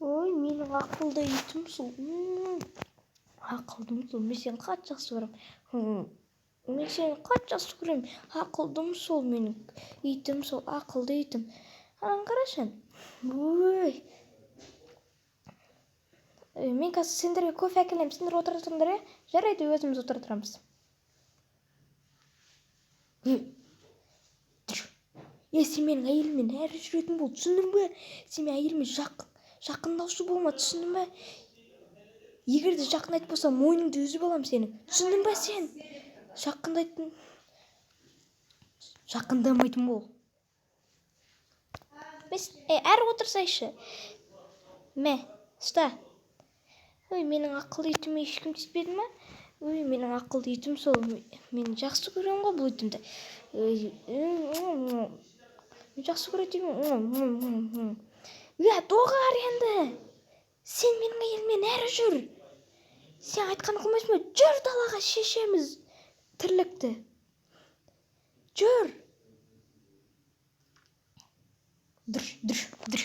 Ой, менің ақылды итім сол. Ақылдым сол. Мен сені қатты жақсы көремін. Мен сені қатты жақсы көремін. Ақылдым сол менің итім сол. Ақылды итім. Анан қарашы. Ой. Мен қазір сендерге кофе әкелемін. Сендер отыра тұрыңдар, иә? Жарайды, өзіміз отыра тұрамыз. Сен менің әйеліммен әрі жүретін бол, түсіндің бе? Сен менің әйеліме жақындаушы болма, түсіндің бе? Егер де жақындайтын болса, мойныңды үзіп алам сенің. Түсіндің бе сен? Жақындамайтын бол. Әрі отырсайшы. Мә, ұста. Ой, менің ақылды итіме ешкім тиіспеді ме? Ой, менің ақылды итім сол. Мен жақсы көремін ғой бұл итімді. Жақсы көреді. Доғар енді. Сен менің әйеліммен әрі жүр. Сен айтқанын қылмайсың ба? Жүр далаға, шешеміз тірлікті. Жүр. Дүр.